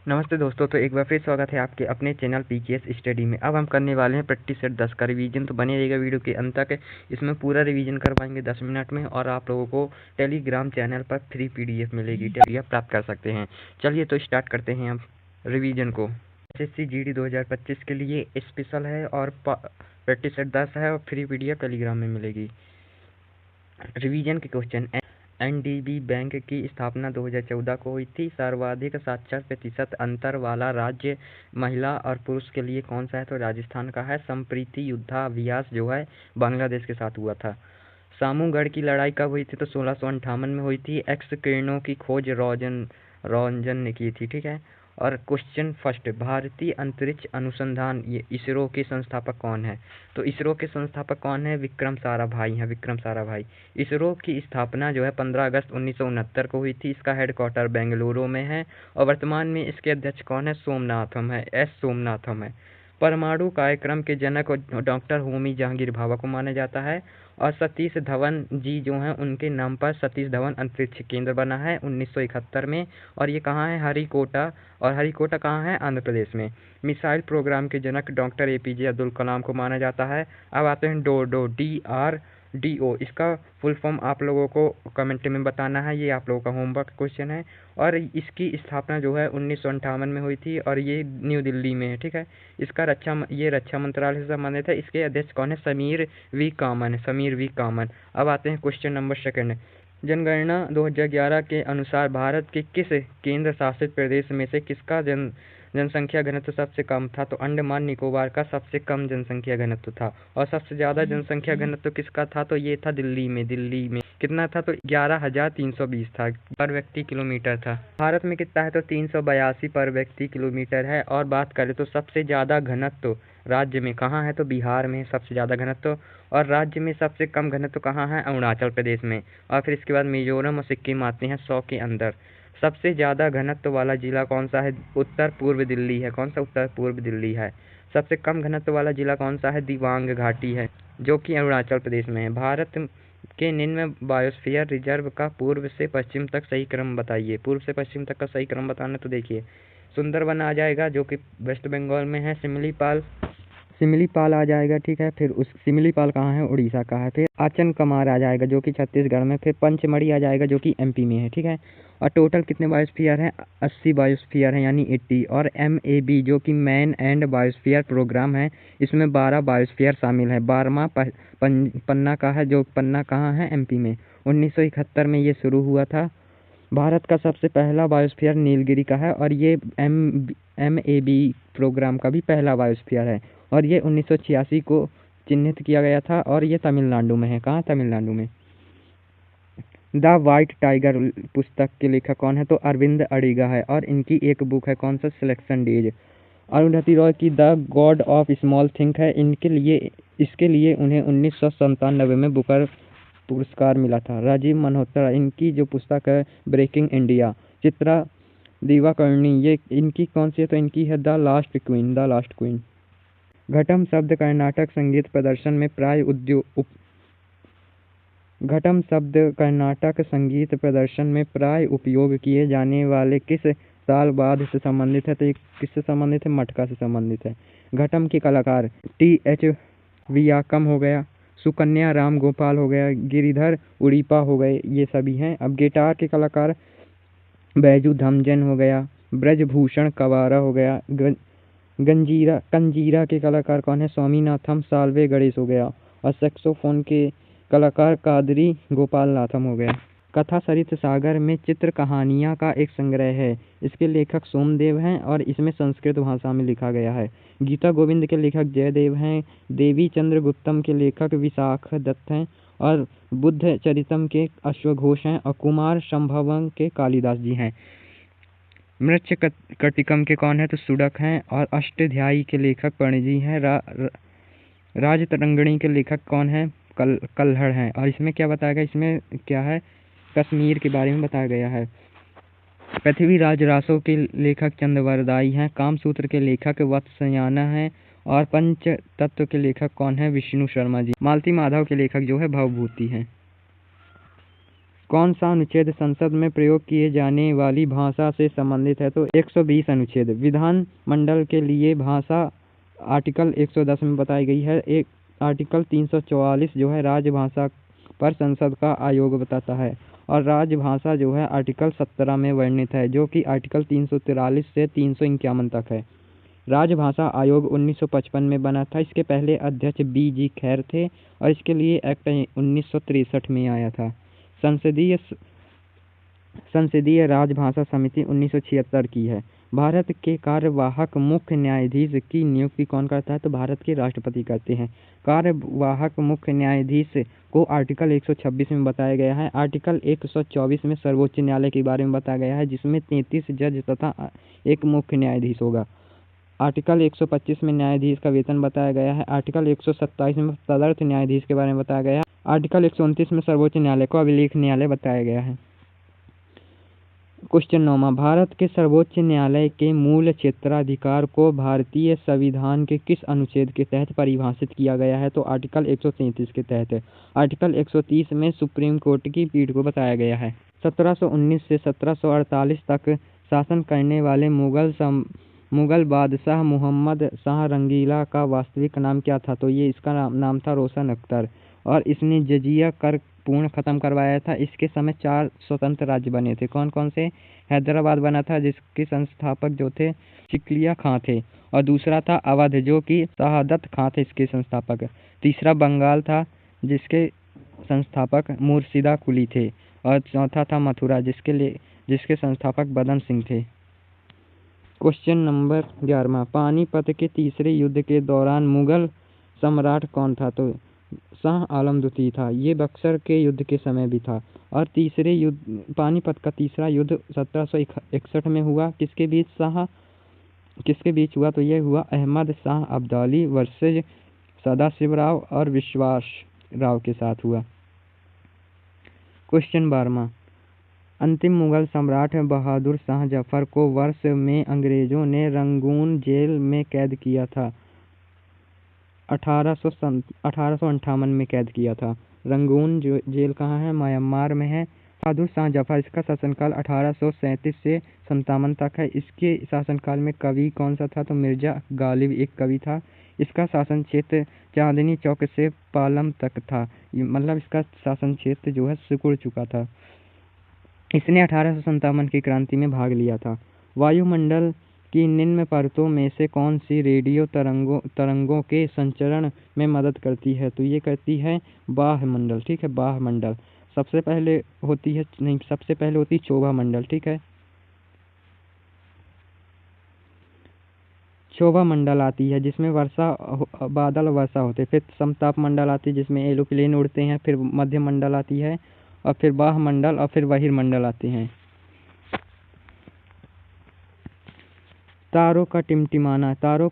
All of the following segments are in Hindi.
नमस्ते दोस्तों, तो एक बार फिर स्वागत है आपके अपने चैनल पीकेएस स्टडी में। अब हम करने वाले हैं प्रैक्टिस सेट 10 का रिवीजन। तो बने रहेगा वीडियो के अंत तक। इसमें पूरा रिवीजन करवाएंगे 10 मिनट में, और आप लोगों को टेलीग्राम चैनल पर फ्री पीडीएफ मिलेगी, पीडीएफ प्राप्त कर सकते हैं। चलिए तो स्टार्ट करते हैं हम रिवीजन को। एसएससी जीडी 2025 के लिए स्पेशल है और प्रैक्टिस सेट 10 है और फ्री पीडीएफ टेलीग्राम में मिलेगी। रिवीजन के क्वेश्चन। एनडीबी बैंक की स्थापना 2014 को हुई थी। सर्वाधिक साक्षर प्रतिशत अंतर वाला राज्य महिला और पुरुष के लिए कौन सा है? तो राजस्थान का है। संप्रीति युद्धाभ्यास जो है बांग्लादेश के साथ हुआ था। सामूगढ़ की लड़ाई कब हुई थी? तो 1658 में हुई थी। एक्स किरणों की खोज रॉन्जन ने की थी। ठीक है। और क्वेश्चन फर्स्ट, भारतीय अंतरिक्ष अनुसंधान ये इसरो के संस्थापक कौन है? तो इसरो के संस्थापक कौन है? विक्रम साराभाई हैं, विक्रम साराभाई। इसरो की स्थापना जो है 15 अगस्त 1969 को हुई थी। इसका हेडक्वार्टर बेंगलुरु में है और वर्तमान में इसके अध्यक्ष कौन है? सोमनाथम है, एस सोमनाथम है। परमाणु कार्यक्रम के जनक डॉक्टर होमी जहांगीर भाभा को माना जाता है। और सतीश धवन जी जो हैं उनके नाम पर सतीश धवन अंतरिक्ष केंद्र बना है 1971 में। और ये कहाँ है? हरिकोटा। और हरिकोटा कहाँ है? आंध्र प्रदेश में। मिसाइल प्रोग्राम के जनक डॉक्टर एपीजे अब्दुल कलाम को माना जाता है। अब आते हैं डोडो, DRDO। इसका फुल फॉर्म आप लोगों को कमेंट में बताना है, ये आप लोगों का होमवर्क क्वेश्चन है। और इसकी स्थापना जो है 1958 में हुई थी और ये न्यू दिल्ली में है। ठीक है। इसका रक्षा मंत्रालय से संबंधित है। इसके अध्यक्ष कौन है? समीर वी कामन। अब आते हैं क्वेश्चन नंबर सेकंड। जनगणना 2011 के अनुसार भारत के किस केंद्र शासित प्रदेश में से किसका जनसंख्या घनत्व सबसे कम था? तो अंडमान निकोबार का सबसे कम जनसंख्या घनत्व था। और सबसे ज्यादा जनसंख्या घनत्व किसका था? तो ये था दिल्ली में कितना था? तो 11,320 था, पर व्यक्ति किलोमीटर था। भारत में कितना है? तो 382 पर व्यक्ति किलोमीटर है। और बात करें तो सबसे ज्यादा घनत्व राज्य में कहाँ है? तो बिहार में सबसे ज्यादा घनत्व। और राज्य में सबसे कम घनत्व कहाँ है? अरुणाचल प्रदेश में। और फिर इसके बाद मिजोरम और सिक्किम आते हैं 100 के अंदर। सबसे ज्यादा घनत्व वाला जिला कौन सा है? उत्तर पूर्व दिल्ली है। कौन सा? उत्तर पूर्व दिल्ली है। सबसे कम घनत्व वाला जिला कौन सा है? दिबांग घाटी है, जो कि अरुणाचल प्रदेश में है। भारत के निम्न बायोस्फीयर रिजर्व का पूर्व से पश्चिम तक सही क्रम बताइए। पूर्व से पश्चिम तक का सही क्रम बताना, तो देखिए सुंदरबन आ जाएगा जो कि वेस्ट बंगाल में है। सिमलीपाल आ जाएगा। ठीक है। फिर उस सिमलीपाल कहाँ है? उड़ीसा का है। फिर आचन कमार आ जाएगा जो कि छत्तीसगढ़ में। फिर पंचमढ़ी आ जाएगा जो कि एमपी में है। ठीक है। और टोटल कितने बायोस्फीयर हैं? 80 बायोस्फीयर हैं, यानी 80। और MAB जो कि मैन एंड बायोस्फीयर प्रोग्राम है, इसमें 12 बायोस्फीयर शामिल है। 12वां पन्ना का है, जो पन्ना कहाँ है? एमपी में। 1971 में ये शुरू हुआ था। भारत का सबसे पहला बायोस्फीयर नीलगिरी का है। और ये MAB प्रोग्राम का भी पहला बायोस्फीयर है। और ये 1986 को चिन्हित किया गया था। और ये तमिलनाडु में है। कहाँ? तमिलनाडु में। द वाइट टाइगर पुस्तक के लेखक कौन है? तो अरविंद अडिगा है। और इनकी एक बुक है, कौन सा? Selection days. अरुंधति रॉय की the God of small thing है। इसके लिए उन्हें 1997 में बुकर पुरस्कार मिला था। राजीव मल्होत्रा, इनकी जो पुस्तक है ब्रेकिंग इंडिया। चित्रा दिवाकर्णी, ये इनकी कौन सी है? तो इनकी है द लास्ट क्वीन। घटम शब्द कर्नाटक संगीत प्रदर्शन में प्राय उपयोग किए जाने वाले किस साल बाद से संबंधित है? तो किससे संबंधित है? मटका से संबंधित है। घटम के कलाकार TH वियाकम हो गया, सुकन्या राम गोपाल हो गया, गिरिधर उड़ीपा हो गए, ये सभी हैं। अब गिटार के कलाकार बैजू धमजन हो गया, ब्रजभूषण कवारा हो गया। कंजीरा के कलाकार कौन है? स्वामीनाथम साल्वे गणेश हो गया। और सैक्सोफोन के कलाकार कादरी गोपाल नाथम हो गया। कथा सरित सागर में चित्र कहानियाँ का एक संग्रह है। इसके लेखक सोमदेव हैं और इसमें संस्कृत भाषा में लिखा गया है। गीता गोविंद के लेखक जयदेव हैं। देवी चंद्र गुप्तम के लेखक विशाख दत्त हैं। और बुद्ध चरितम के अश्वघोष हैं। और कुमार संभवम के कालिदास जी हैं। मृच्छ कटिकम के कौन है? तो सुडक हैं। और अष्टाध्यायी के लेखक पणजी हैं। राजतरंगिणी के लेखक कौन है? कल्हड़ हैं। और इसमें क्या बताया गया? इसमें क्या है? कश्मीर के बारे में बताया गया है। पृथ्वीराज रासो के लेखक चंद्रवरदाई हैं। कामसूत्र के लेखक वत्सयाना हैं। और पंच तत्व के लेखक कौन है? विष्णु शर्मा जी। मालती माधव के लेखक जो है भवभूति हैं। कौन सा अनुच्छेद संसद में प्रयोग किए जाने वाली भाषा से संबंधित है? तो 120 अनुच्छेद। विधान मंडल के लिए भाषा आर्टिकल 110 में बताई गई है। एक आर्टिकल 344 जो है राजभाषा पर संसद का आयोग बताता है, और राजभाषा जो है आर्टिकल 17 में वर्णित है, जो कि आर्टिकल 343 से 351 तक है। राजभाषा आयोग 1955 में बना था। इसके पहले अध्यक्ष B.G. खैर थे और इसके लिए एक्ट 1963 में आया था। संसदीय राजभाषा समिति 1976 की है। भारत के कार्यवाहक मुख्य न्यायाधीश की नियुक्ति कौन करता है? तो भारत के राष्ट्रपति करते हैं। कार्यवाहक मुख्य न्यायाधीश को आर्टिकल 126 में बताया गया है। आर्टिकल 124 में सर्वोच्च न्यायालय के बारे में बताया गया है, जिसमें 33 जज तथा एक मुख्य न्यायाधीश होगा। आर्टिकल 125 में न्यायाधीश का वेतन बताया गया है। आर्टिकल 127 में तदर्थ न्यायाधीश के बारे में बताया गया है। आर्टिकल 129 में सर्वोच्च न्यायालय को अभिलेख न्यायालय बताया गया है। क्वेश्चन 9 भारत के सर्वोच्च न्यायालय के मूल क्षेत्राधिकार को भारतीय संविधान के किस अनुच्छेद के तहत परिभाषित किया गया है? तो आर्टिकल 133 के तहत है। आर्टिकल 130 में सुप्रीम कोर्ट की पीठ को बताया गया है। 1719 से 1748 तक शासन करने वाले मुगल बादशाह मोहम्मद शाह रंगीला का वास्तविक नाम क्या था? तो ये इसका नाम था रोशन अख्तर, और इसने जजिया कर पूर्ण खत्म करवाया था। इसके समय 4 स्वतंत्र राज्य बने थे। कौन कौन से? हैदराबाद बना था, जिसके संस्थापक जो थे शिकलिया खां थे, और दूसरा था अवध, जो कि शहादत खां थे इसके संस्थापक। तीसरा बंगाल था, जिसके संस्थापक मुर्शिदा कुली थे, और चौथा था मथुरा, जिसके संस्थापक बदन सिंह थे। क्वेश्चन नंबर 11 पानीपत के तीसरे युद्ध के दौरान मुगल सम्राट कौन था? तो शाह आलम द्वितीय था। ये बक्सर के युद्ध के समय भी था। और पानीपत का तीसरा युद्ध 1761 में हुआ। किसके बीच हुआ? तो ये हुआ अहमद शाह अब्दाली वर्सेज सदाशिवराव और विश्वास राव के साथ हुआ। क्वेश्चन 12 अंतिम मुगल सम्राट बहादुर शाह जफर को वर्ष में अंग्रेजों ने रंगून जेल में कैद किया था। 1858 में कैद किया था। रंगून जेल कहाँ है? म्यांमार में है। बहादुर शाह जफर, इसका शासनकाल 1837 से 57 तक है। इसके शासनकाल में कवि कौन सा था? तो मिर्जा गालिब एक कवि था। इसका शासन क्षेत्र चांदनी चौक से पालम तक था, मतलब इसका शासन क्षेत्र जो है सिकुड़ चुका था। इसने 1857 की क्रांति में भाग लिया था। वायुमंडल की निम्न परतों में से कौन सी रेडियो तरंगों के संचरण में मदद करती है? तो ये करती है बाह्य मंडल। ठीक है, बाह्य मंडल सबसे पहले होती है क्षोभा मंडल। ठीक है, क्षोभा मंडल आती है जिसमें बादल वर्षा होते। फिर समताप मंडल आती है जिसमें एरोप्लेन उड़ते हैं। फिर मध्य मंडल आती है, और फिर बाह्य मंडल, और फिर बहिर्मंडल आते हैं। तारों का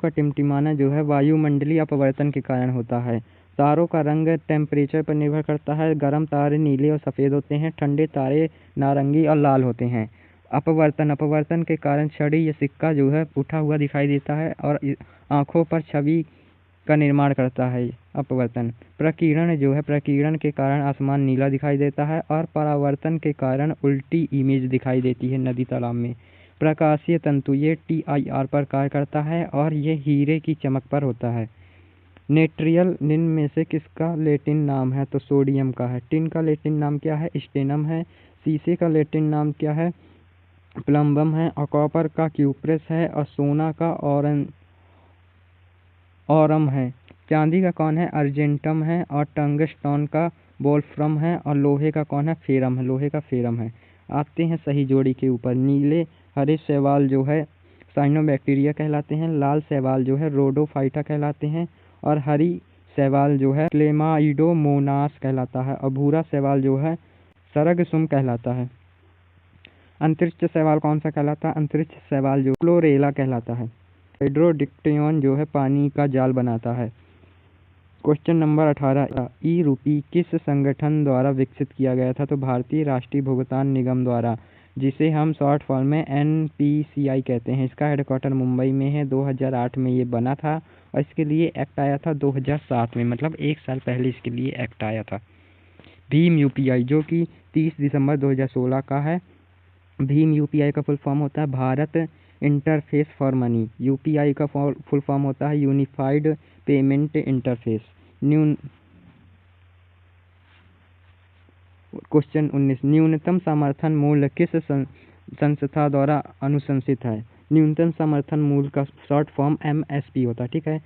टिमटिमाना जो है वायुमंडलीय अपवर्तन के कारण होता है। तारों का रंग टेम्परेचर पर निर्भर करता है। गर्म तारे नीले और सफ़ेद होते हैं, ठंडे तारे नारंगी और लाल होते हैं। अपवर्तन के कारण छड़ी या सिक्का जो है उठा हुआ दिखाई देता है, और आँखों पर छवि का निर्माण करता है अपवर्तन। प्रकीर्णन के कारण आसमान नीला दिखाई देता है, और परावर्तन के कारण उल्टी इमेज दिखाई देती है नदी तालाब में। प्रकाशीय तंतु ये TIR पर कार्य करता है, और ये हीरे की चमक पर होता है। नेट्रियल निम्न में से किसका लैटिन नाम है? तो सोडियम का है। टिन का लैटिन नाम क्या है? स्टेनम है। शीशे का लैटिन नाम क्या है? प्लम्बम है। और कॉपर का क्यूप्रेस है, और सोना का ऑरम है। चांदी का कौन है? अर्जेंटम है। और टंगस्टन का वोल्फ्रम है। और लोहे का कौन है? फेरम है। आते हैं सही जोड़ी के ऊपर। नीले हरे शैवाल जो है साइनोबैक्टीरिया कहलाते हैं। लाल शैवाल जो है रोडोफाइटा कहलाते हैं। और हरी शैवाल जो है क्लेमाइडोमोनास कहलाता है। और भूरा शैवाल जो है सरगसुम कहलाता है। अंतरिक्ष शैवाल कौन सा कहलाता है? अंतरिक्ष शैवाल जो क्लोरेला कहलाता है। हाइड्रोडिक्टियन जो है पानी का जाल बनाता है। क्वेश्चन नंबर 18 ई-रूपी किस संगठन द्वारा विकसित किया गया था? तो भारतीय राष्ट्रीय भुगतान निगम द्वारा, जिसे हम शॉर्ट फॉर्म में NPCI कहते हैं। इसका हेडक्वार्टर मुंबई में है। 2008 में ये बना था, और इसके लिए एक्ट आया था 2007 में, मतलब 1 साल पहले इसके लिए एक्ट आया था। भीम यूपीआई जो कि 30 दिसंबर 2016 का है। भीम यूपीआई का फुल फॉर्म होता है Bharat interface for money. UPI का फुल फॉर्म होता है यूनिफाइड पेमेंट इंटरफेस। क्वेश्चन 19, न्यूनतम समर्थन मूल्य किस संस्था द्वारा अनुशंसित है? न्यूनतम समर्थन मूल्य का शॉर्ट फॉर्म एमएसपी होता है, ठीक है।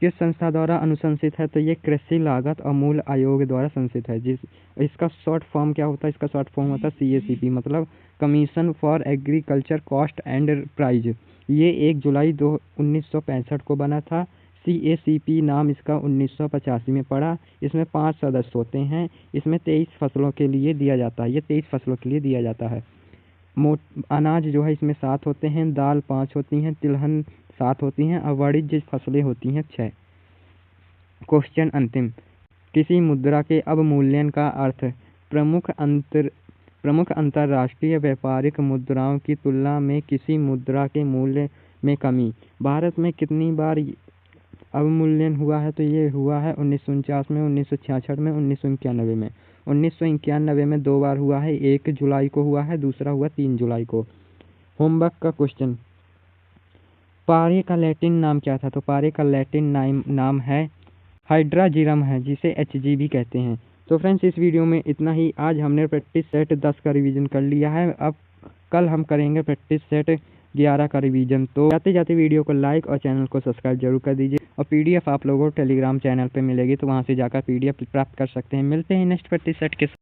किस संस्था द्वारा अनुशंसित है? तो ये कृषि लागत और मूल्य आयोग द्वारा संशोधित है। इसका शॉर्ट फॉर्म क्या होता है? इसका शॉर्ट फॉर्म होता है CACP, मतलब commission for agriculture cost and prices. ये 1 जुलाई 1965 को बना था। CACP नाम इसका 1985 में पड़ा। इसमें 5 सदस्य होते हैं। इसमें 23 फसलों के लिए दिया जाता है। ये 23 फसलों के लिए दिया जाता है। अनाज जो है इसमें 7 होते हैं, दाल 5 होती हैं, तिलहन 7 होती हैं और वाणिज्य फसलें होती हैं 6। क्वेश्चन अंतिम, किसी मुद्रा के अवमूल्यन का अर्थ प्रमुख अंतर्राष्ट्रीय व्यापारिक मुद्राओं की तुलना में किसी मुद्रा के मूल्य में कमी। भारत में कितनी बार अवमूल्यन हुआ है? तो ये हुआ है 1949 में, 1966 में, 1991 में। 1991 में 2 बार हुआ है, 1 जुलाई को हुआ है, दूसरा हुआ 3 जुलाई को। होमवर्क का क्वेश्चन, पारे का लैटिन नाम क्या था? तो पारे का लैटिन नाम है हाइड्राजिरम है, जिसे HG भी कहते हैं। तो फ्रेंड्स इस वीडियो में इतना ही। आज हमने प्रैक्टिस सेट 10 का रिवीजन कर लिया है। अब कल हम करेंगे प्रैक्टिस सेट 11 का रिवीजन। तो जाते जाते वीडियो को लाइक और चैनल को सब्सक्राइब जरूर कर दीजिए। और PDF आप लोगों को टेलीग्राम चैनल पे मिलेगी, तो वहाँ से जाकर PDF प्राप्त कर सकते हैं। मिलते हैं नेक्स्ट प्रैक्टिस सेट के साथ।